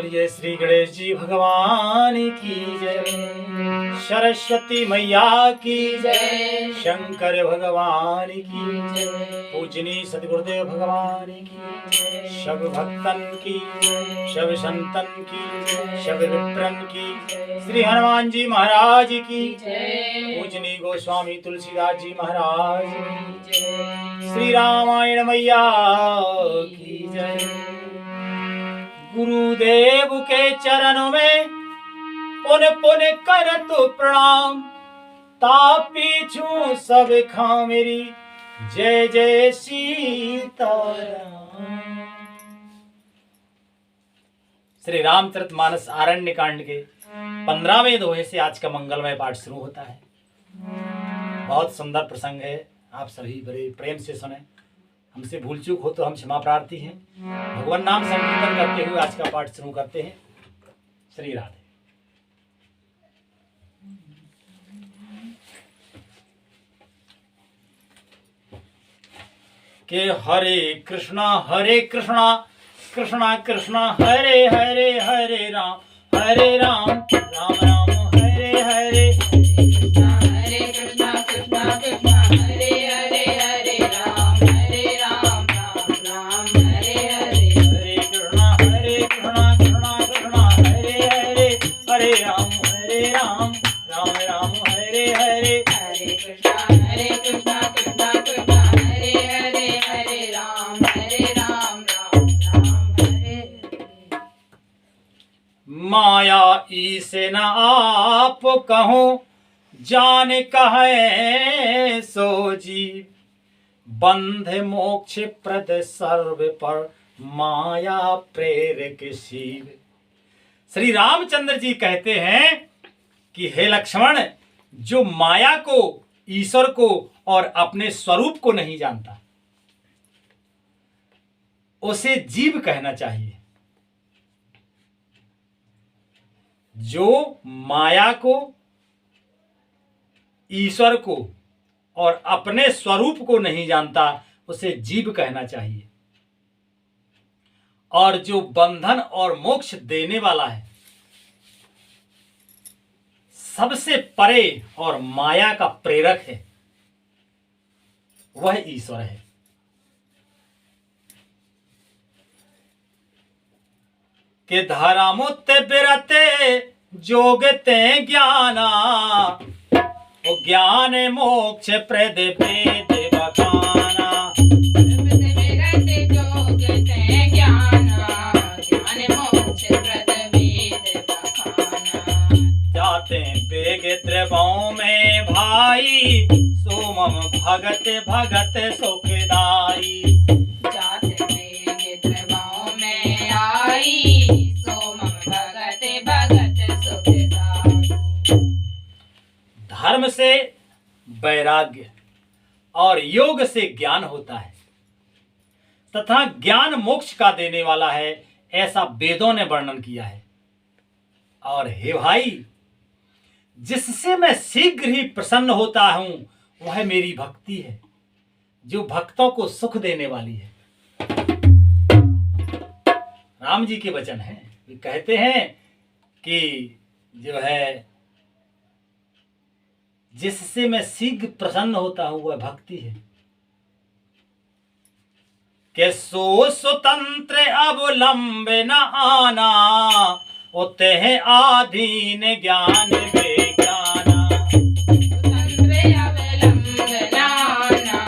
बोलिए श्री गणेश जी भगवान की जय, सरस्वती मैया की जय, शंकर भगवान की जय, पूजनीय सदगुरुदेव भगवान की, सब भक्तन की, सब संतन की, सब विप्रन की, श्री हनुमान जी महाराज की जय, पूजनीय गोस्वामी तुलसीदास जी महाराज की जय, श्री रामायण मैया की जय। गुरुदेव के चरणों में पुन पुन करत प्रणाम, तापीछू सब खा मेरी जय जय सीताराम। श्री रामचरितमानस आरण्य कांड के 15वें दोहे से आज का मंगलमय पाठ शुरू होता है। बहुत सुंदर प्रसंग है, आप सभी बड़े प्रेम से सुने। हमसे भूल चूक हो तो हम क्षमा प्रार्थी हैं। भगवान नाम संकीर्तन करते हुए आज का पाठ शुरू करते हैं। श्री राधे। के हरे कृष्णा कृष्णा कृष्णा हरे हरे, हरे राम राम राम हरे हरे, हरे कृष्णा कृष्णा कृष्णा हरे हरे, हरे राम राम राम हरे हरे, हरे कृष्णा कृष्णा कृष्णा हरे हरे, हरे राम राम राम हरे हरे, हरे कृष्णा कृष्णा कृष्णा हरे हरे, हरे राम राम राम हरे हरे। माया ईसे न आप कहूं, जान कहे सो जीव, बंध मोक्ष प्रद सर्व पर माया प्रेरक शिव। श्री रामचंद्र जी कहते हैं कि हे लक्ष्मण, जो माया को, ईश्वर को और अपने स्वरूप को नहीं जानता, उसे जीव कहना चाहिए। जो माया को, ईश्वर को और अपने स्वरूप को नहीं जानता, उसे जीव कहना चाहिए। और जो बंधन और मोक्ष देने वाला है, सबसे परे और माया का प्रेरक है, वह ईश्वर है। के धर्मुत्ते बिरते जोगते ज्ञाना, ओ ज्ञान मोक्ष प्रद वेद बखाना। जाते बेग त्रिभुवन में भाई, सोमम भगत भगत सुखदाई। जाते बेग त्रिभुवन में आई, सोमम भगत भगत सुखदाई। धर्म से वैराग्य और योग से ज्ञान होता है, तथा ज्ञान मोक्ष का देने वाला है, ऐसा वेदों ने वर्णन किया है। और हे भाई, जिससे मैं शीघ्र ही प्रसन्न होता हूं, वह मेरी भक्ति है, जो भक्तों को सुख देने वाली है। राम जी के वचन हैं, वे कहते हैं कि जो है, जिससे मैं शीघ्र प्रसन्न होता हूं, वह भक्ति है। के सो स्वतंत्र अवलंबे न आना, होते हैं आधीन ज्ञान विज्ञाना। स्वतंत्र अवलंबन आना,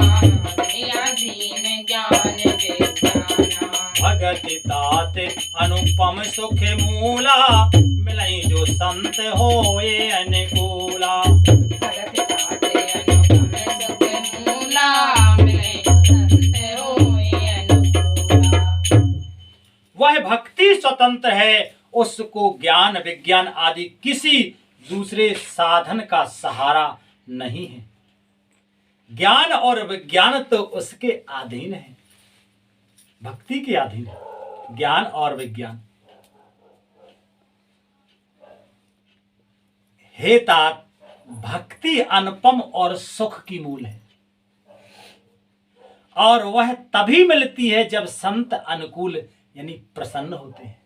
अधीन ज्ञान विज्ञाना। भगति तात अनुपम सुख मूला, मिलई जो संत होए अनुकूला। भगति तात अनुपम सुख मूला, मिलई जो संत होए अनुकूला। वह भक्ति स्वतंत्र है, उसको ज्ञान विज्ञान आदि किसी दूसरे साधन का सहारा नहीं है। ज्ञान और विज्ञान तो उसके अधीन है, भक्ति के अधीन है ज्ञान और विज्ञान। हे तात, भक्ति अनुपम और सुख की मूल है, और वह तभी मिलती है जब संत अनुकूल यानी प्रसन्न होते हैं।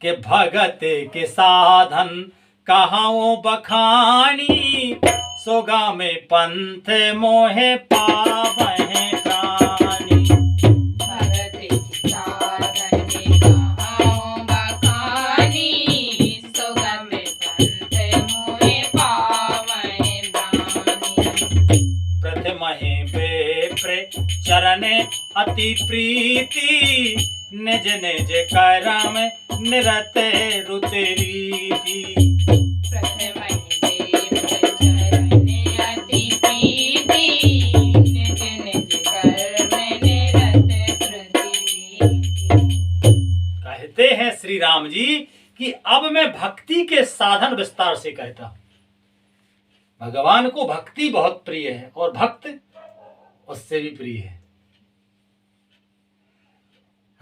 के भगत के साधन कहाओ बखानी, सोगा में पंथ मोहे पावहे प्राणी। भगत की साधन कहाओ बखानी, सोगम पंथ मोहे पावै प्राणी। प्रथम बेप्रे चरण अति प्रीति, निज निज कर्म निरत रुत रीति। प्रथम देव चरण अति प्रीति, निज निज कर्म निरत श्रुति। कहते हैं श्री राम जी कि अब मैं भक्ति के साधन विस्तार से कहता हूं। भगवान को भक्ति बहुत प्रिय है और भक्त उससे भी प्रिय है।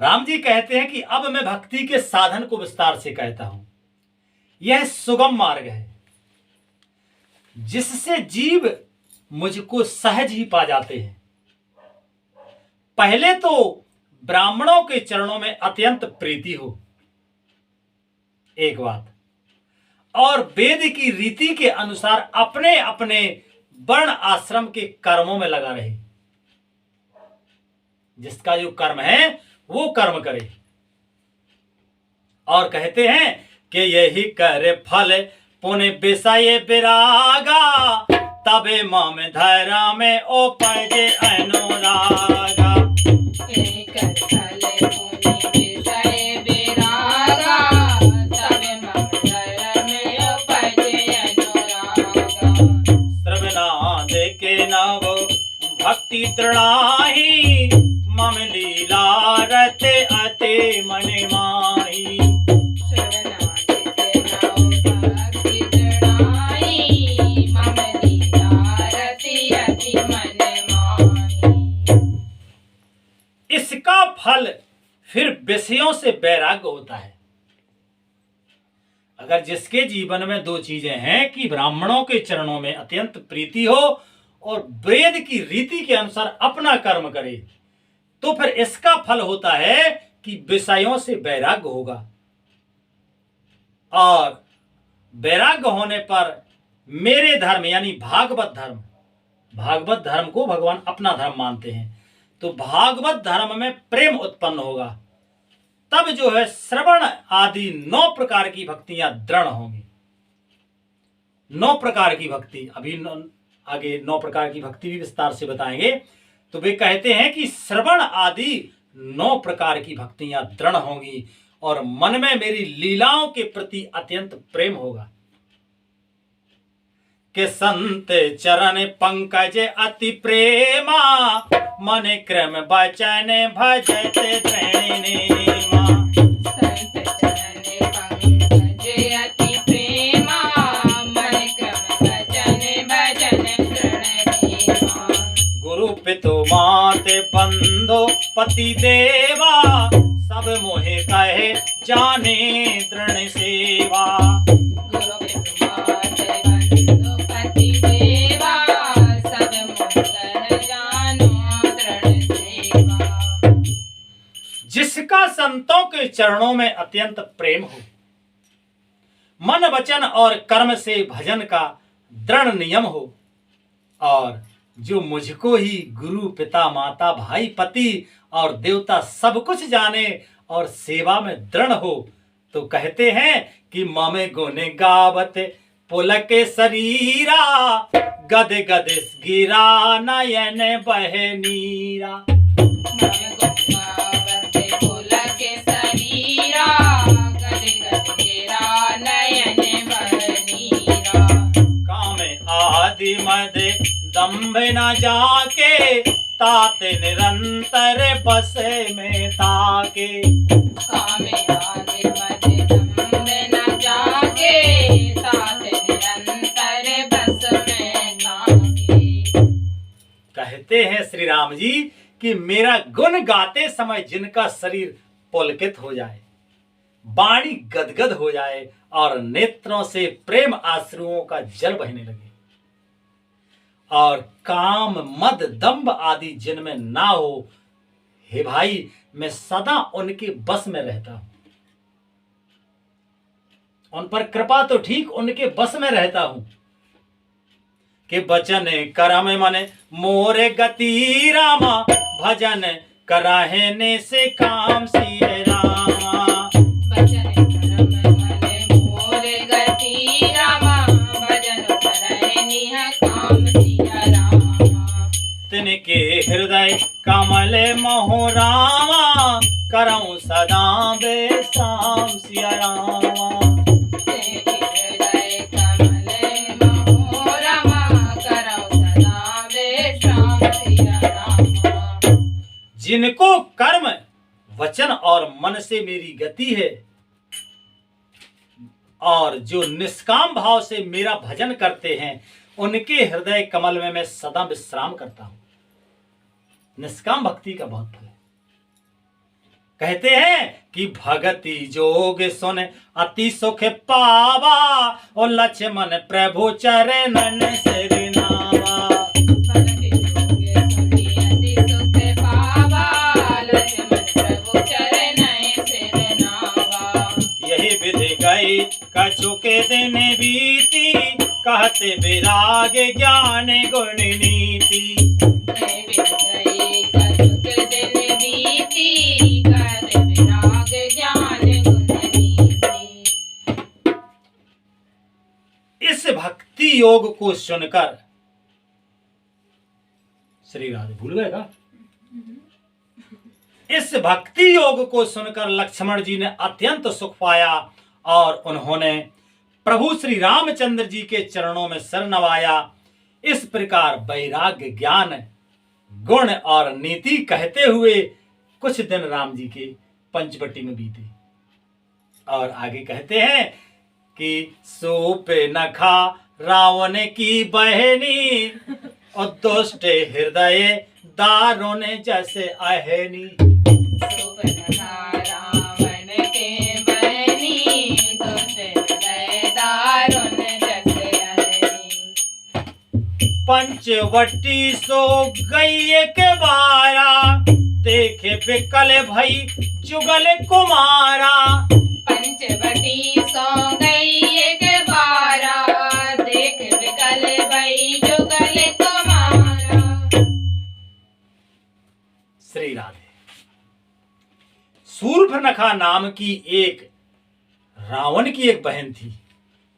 राम जी कहते हैं कि अब मैं भक्ति के साधन को विस्तार से कहता हूं। यह सुगम मार्ग है जिससे जीव मुझको सहज ही पा जाते हैं। पहले तो ब्राह्मणों के चरणों में अत्यंत प्रीति हो, एक बात, और वेद की रीति के अनुसार अपने अपने वर्ण आश्रम के कर्मों में लगा रहे। जिसका जो कर्म है वो कर्म करे। और कहते हैं कि यही करे फल पुण्य विषय विरागा, तबे मम धरा में उपजे अनुरागा। एक फल पुनि विषय विरागा, तबे मम धर्म में उपजे अनुरागा। श्रवणाद के नव भक्ति तृणाहि, मम लीला रते अति मन माही। शरणागत नव भक्ति तृणाहि, मम लीला रति अति मन माही। इसका फल फिर विषयों से वैराग्य होता है। अगर जिसके जीवन में दो चीजें हैं कि ब्राह्मणों के चरणों में अत्यंत प्रीति हो और वेद की रीति के अनुसार अपना कर्म करे, तो फिर इसका फल होता है कि विषयों से वैराग्य होगा। और वैराग्य होने पर मेरे धर्म यानी भागवत धर्म को भगवान अपना धर्म मानते हैं, तो भागवत धर्म में प्रेम उत्पन्न होगा। तब जो है श्रवण आदि 9 प्रकार की भक्तियां दृढ़ होंगी। 9 प्रकार की भक्ति, अभी आगे 9 प्रकार की भक्ति भी विस्तार से बताएंगे। तो वे कहते हैं कि श्रवण आदि 9 प्रकार की भक्तियां दृढ़ होंगी और मन में मेरी लीलाओं के प्रति अत्यंत प्रेम होगा। के संत चरण पंकज अति प्रेमा, मन क्रम बचन भजत प्रणेमा। संत चरण पंकज अति प्रेमा, मन क्रम भजन भजन प्रणेमा। गुरु पितु मात बंधु पति देवा, सब मोहे कहे जाने दृढ़ सेवा। गुरु पितु मात बंधु पति देवा, सब मोह कह जानो दृढ़ सेवा। जिसका संतों के चरणों में अत्यंत प्रेम हो, मन वचन और कर्म से भजन का दृढ़ नियम हो, और जो मुझको ही गुरु पिता माता भाई पति और देवता सब कुछ जाने और सेवा में दृढ़ हो, तो कहते हैं कि ममे गुने गावत पुलक शरीरा, गद गद गिरा नयन बहे नीरा। मन गुणगावत पुलक शरीरा, गद गद गिरा नयन बहनीरा। काम आदि मद दम्भ न जाके, तात निरंतर बसे में ताके। काम आदि मद दम्भ न जागे, तात निरंतर बस में ताके। कहते हैं श्री राम जी कि मेरा गुण गाते समय जिनका शरीर पुलकित हो जाए, वाणी गदगद हो जाए और नेत्रों से प्रेम आश्रुओं का जल बहने लगे, और काम मद दंभ आदि जिनमें ना हो, हे भाई मैं सदा उनके बस में रहता हूं। उन पर कृपा तो ठीक, उनके बस में रहता हूं कि बचन करम मन मोरे गति रामा, भजन कराहने से काम सिए रामा। भजन करम मन मोरे गति रामा, भजन करहनिह काम सिया रामा। तिनके हृदय कमल मोह रामा, करऊं सदा बेसाम सिया रामा। तेरे हृदय कमल मोह रामा, करौ सदा बेश्याम सिया रामा। जिनको कर्म वचन और मन से मेरी गति है और जो निष्काम भाव से मेरा भजन करते हैं, उनके हृदय कमल में मैं सदा विश्राम करता हूं। निष्काम भक्ति का बहुत फल है। कहते हैं कि भगति जोग सुन अति सुख पावा, और लक्ष्मण प्रभु चरणन सिर नावा। भगति जोगे सुनि अति सुख पावा, लक्ष्मण प्रभु चरणन सिर नावा। यही विधि गई कछु के दिन बीती, कहते विराग ज्ञान गुण नीति। हे विजयी कछुक दिन बीती, कहते विराग ज्ञान गुण नीति। इस भक्ति योग को सुनकर श्री राधे भूल गए का? इस भक्ति योग को सुनकर लक्ष्मण जी ने अत्यंत सुख पाया और उन्होंने प्रभु श्री रामचंद्र जी के चरणों में सिर नवाया। इस प्रकार वैराग्य ज्ञान गुण और नीति कहते हुए कुछ दिन राम जी के पंचवटी में बीते। और आगे कहते हैं कि सूप नखा रावण की बहनी, और दुष्ट हृदय दारुण जैसे अहनी। सुपनखा रावण के बहनी, दुष्ट हृदय दारुण जैसे अहनी। पंचवटी सो गई के बारा, देखे बिकल भई जुगल कुमारा। पंचवटी सो गई एक बारा, देख बिकल भई जुगल तुम्हारा। श्री राधे। शूर्पणखा नाम की एक रावण की एक बहन थी,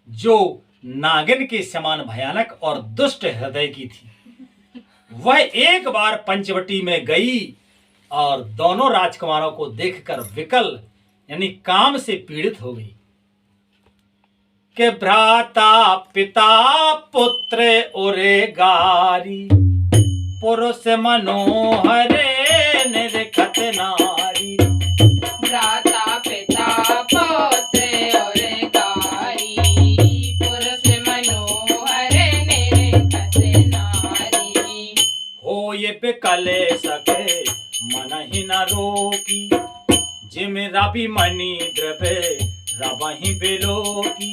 जो नागिन के समान भयानक और दुष्ट हृदय की थी। वह एक बार पंचवटी में गई और दोनों राजकुमारों को देखकर विकल यानी काम से पीड़ित हो गई कि भ्राता पिता पुत्र उरे गारी, पुरुष मनोहरे निरखत नारी। भ्राता पिता पौत्र और गारी, पुरुष मनोहर निरखत नारी। हो ये बिकल सके मन ही न रोकी, जिम रवि मणि द्रव्य रवहि बिलोकी।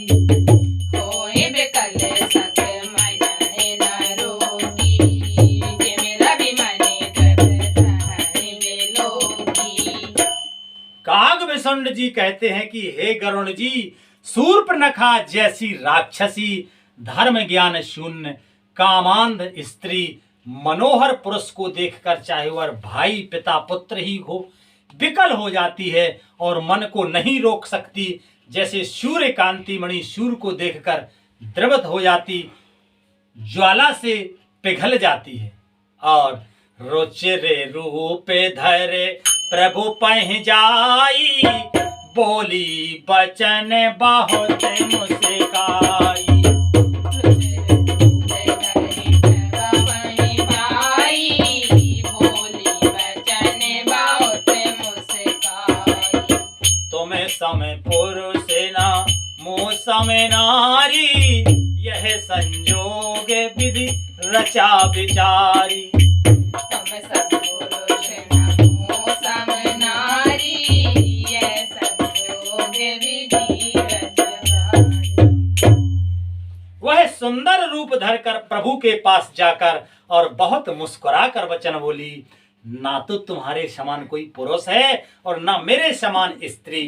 होए बिकल सक मन है न रोकी, जे मेरा भी मने द्रव्य है बेलोकी। कागभूषण जी कहते हैं कि हे गरुण जी, शूर्पणखा जैसी राक्षसी, धर्म ज्ञान शून्य, कामांध स्त्री, मनोहर पुरुष को देखकर चाहे वह भाई पिता पुत्र ही हो, विकल हो जाती है और मन को नहीं रोक सकती। जैसे सूर्य कांति मणि सूर्य को देखकर द्रवित हो जाती, ज्वाला से पिघल जाती है। और रुचिरे रूपे धरे प्रभु पह जाई, बोली बचन बहुत मुस्काई। तुम्हें समय पुरुष ना मोह समय नारी, यह संजोग विधि रचा विचारी। वह सुंदर रूप धरकर प्रभु के पास जाकर और बहुत मुस्कुरा कर वचन बोली, ना तो तुम्हारे समान कोई पुरुष है और ना मेरे समान स्त्री।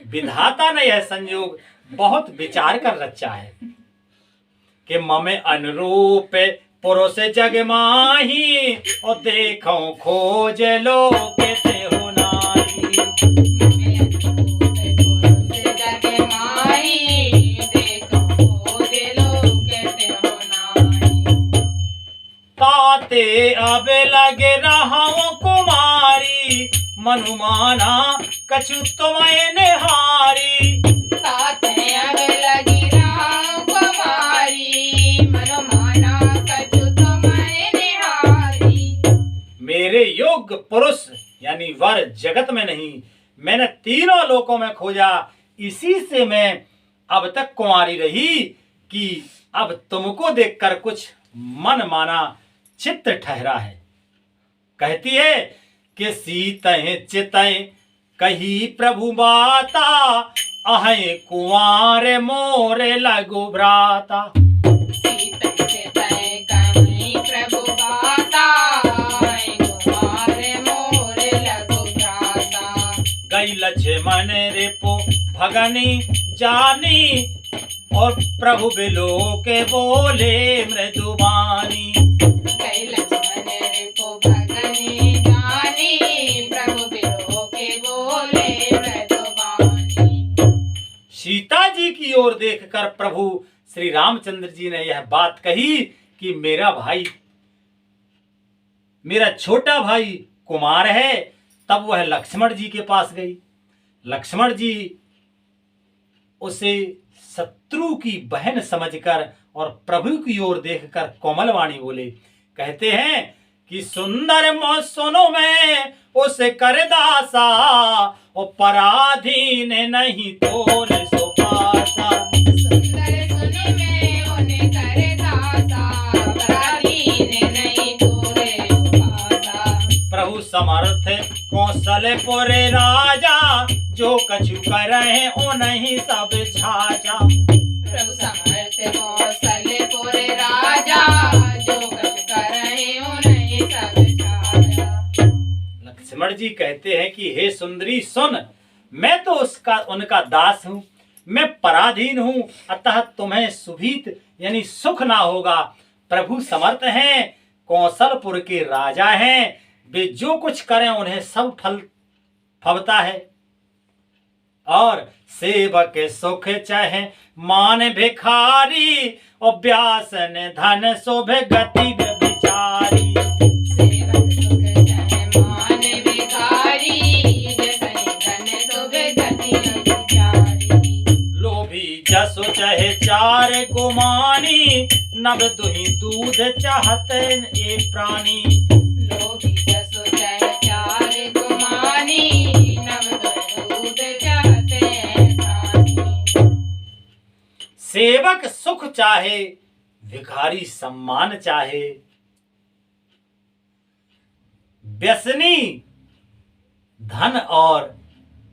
विधाता ने यह संयोग बहुत विचार कर रचा है कि ममे अनुरूप पुरुष जग माही और देखो खोज लो कहते हो नारी। ताते अब लगे रहाओ कुमारी मनुमाना कछु तुम्हें निहारी। मेरे योग्य पुरुष यानी वर जगत में नहीं, मैंने तीनों लोकों में खोजा, इसी से मैं अब तक कुंवारी रही कि अब तुमको देखकर कुछ मन माना चित्त ठहरा है। कहती है कि सीतैं चितैं कही प्रभु बाता अहे कुंवार मोरे लगो भ्राता। गई लक्ष्मण रिपु भगनी जानी और प्रभु बिलो के बोले मृदुबानी। सीता जी की ओर देखकर प्रभु श्री रामचंद्र जी ने यह बात कही कि मेरा छोटा भाई कुमार है। तब वह लक्ष्मण जी के पास गई। लक्ष्मण जी उसे शत्रु की बहन समझकर और प्रभु की ओर देखकर कोमल वाणी बोले। कहते हैं कि सुंदर मो सुनो मैं उसे कर दासा और पराधीन नहीं तोर सो पासा। प्रभु समर्थ कौशलपुर राजा जो कछु करे ओ नहीं सब छाजा। प्रभु समर्थ कौशलपुर राजा जो कछु करे ओ नहीं सब छाजा। लक्ष्मण जी कहते हैं कि हे सुंदरी सुन, मैं तो उनका दास हूँ, मैं पराधीन हूँ, अतः तुम्हें सुभीत यानी सुख ना होगा। प्रभु समर्थ हैं, कौशलपुर के राजा हैं, वे जो कुछ करें उन्हें सब फल फबता है। और सेवक सुख चाहे मान भिखारी और व्यासन धन शोभे गति विचारी। सेवक सुख चाहे मान भिखारी धन शोभे गति विचारी। लोभी जसो चाहे चार गुमानी नव दुही दूध चाहते ये प्राणी। लोभी जसो चाहे चार गुमानी नव दूध चाहते हैं प्राणी। सेवक सुख चाहे भिखारी सम्मान चाहे, व्यसनी धन और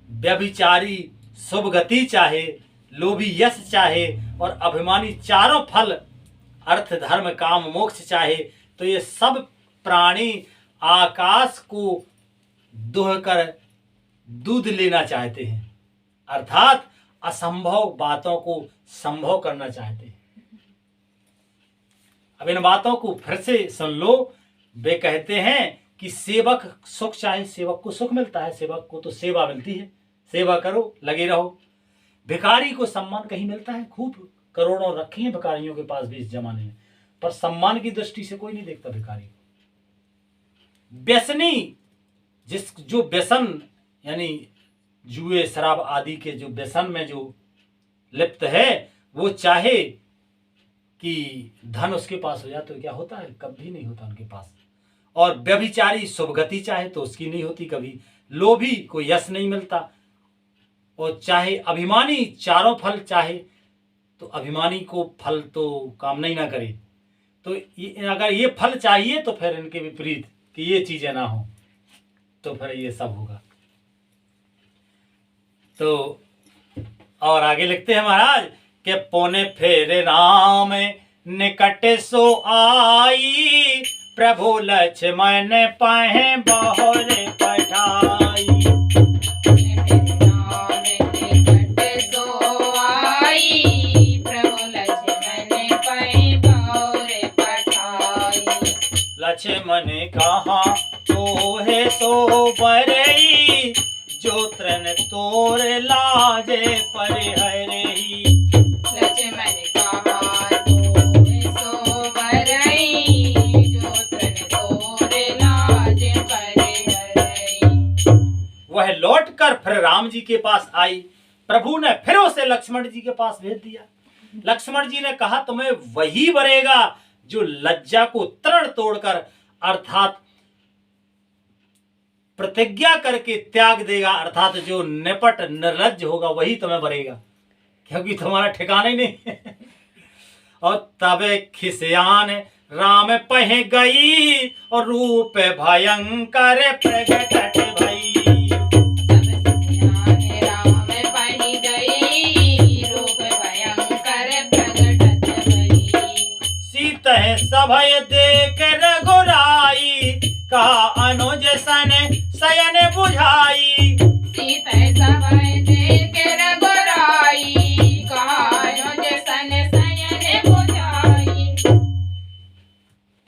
व्यभिचारी शुभ गति चाहे, लोभी यश चाहे और अभिमानी चारों फल अर्थ धर्म काम मोक्ष चाहे, तो ये सब प्राणी आकाश को दुहकर दूध लेना चाहते हैं, अर्थात असंभव बातों को संभव करना चाहते हैं। अब इन बातों को फिर से सुन लो। वे कहते हैं कि सेवक सुख चाहे, सेवक को सुख मिलता है, सेवक को तो सेवा मिलती है, सेवा करो लगे रहो। भिखारी को सम्मान कहीं मिलता है, खूब करोड़ों रखे हैं भिखारियों के पास भी इस जमाने में, पर सम्मान की दृष्टि से कोई नहीं देखता भिखारी को। व्यसनी जो व्यसन यानी जुए शराब आदि के जो व्यसन में जो लिप्त है, वो चाहे कि धन उसके पास हो जाए तो क्या होता है, कभी नहीं होता उनके पास। और व्यभिचारी शुभ गति चाहे तो उसकी नहीं होती कभी। लोभी को यश नहीं मिलता, और चाहे अभिमानी चारों फल चाहे तो अभिमानी को फल तो कामना ही ना करे। तो अगर ये फल चाहिए तो फिर इनके विपरीत कि ये चीजें ना हो तो फिर ये सब होगा। तो और आगे लिखते हैं महाराज के पौने फेरे राम निकट सो आई, प्रभु लक्ष्मण पहे बहुरे पठाई। बरई जो तृण तोर लाजे परिहरई। लक्ष्मण कहा तो सो बरई जो तृण तोर लाज परिहरई। वह लौटकर फिर राम जी के पास आई। प्रभु ने फिर उसे लक्ष्मण जी के पास भेज दिया। लक्ष्मण जी ने कहा तुम्हें वही बरेगा जो लज्जा को तृण तोड़कर अर्थात प्रतिज्ञा करके त्याग देगा, अर्थात जो निपट निर्लज्ज होगा वही तुम्हें बरेगा, क्योंकि तुम्हारा ठिकाना ही नहीं है। और तबे खिसियान राम पह गई और रूप भयंकर प्रगट भई। सीतह सभय देख रघुराई कहा अनुज सन शयन बुझाई। सीतह सभय देख रघुराई कहा अनुज सन शयन बुझाई।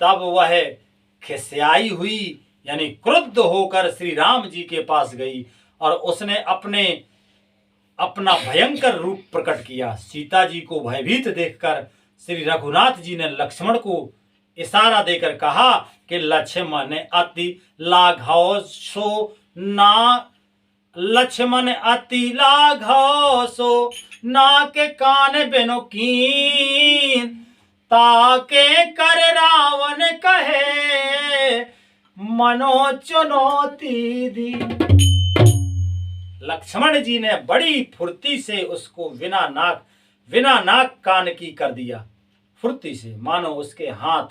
तब वह खिसियाई हुई यानी क्रुद्ध होकर श्री राम जी के पास गई और उसने अपना भयंकर रूप प्रकट किया। सीता जी को भयभीत देखकर श्री रघुनाथ जी ने लक्ष्मण को इशारा देकर कहा कि लक्ष्मण अति लाघव सो ना, लक्ष्मण अति लाघव सो ना के कान बिनु कीन, ताके कर रावण कहे मनो चुनौती दी। लक्ष्मण जी ने बड़ी फुर्ती से उसको बिना नाक कान की कर दिया। फुर्ती से मानो उसके हाथ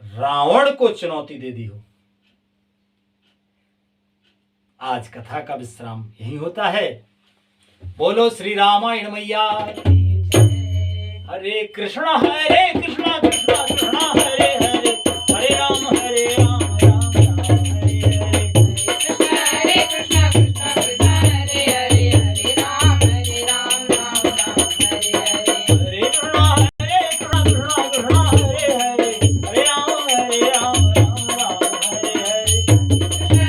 रावण को चुनौती दे दी हो। आज कथा का विश्राम यही होता है। बोलो श्री रामायण मैया की जय। हरे कृष्णा कृष्णा कृष्णा हरे हरे, हरे राम राम राम हरे हरे। हरे कृष्ण कृष्ण कृष्ण हरे हरे, हरे राम राम राम हरे हरे। हरे कृष्णा कृष्णा कृष्णा हरे हरे, हरे राम राम हरे हरे।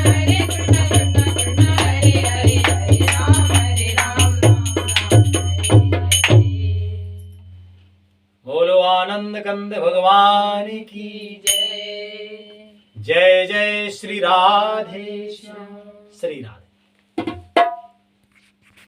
हरे कृष्ण कृष्ण कृष्ण हरे हरे, हरे राम राम हरे हरे। बोलो आनंद कंद भगवान की जय। जय। जय श्री राधे श्याम। श्री राधे।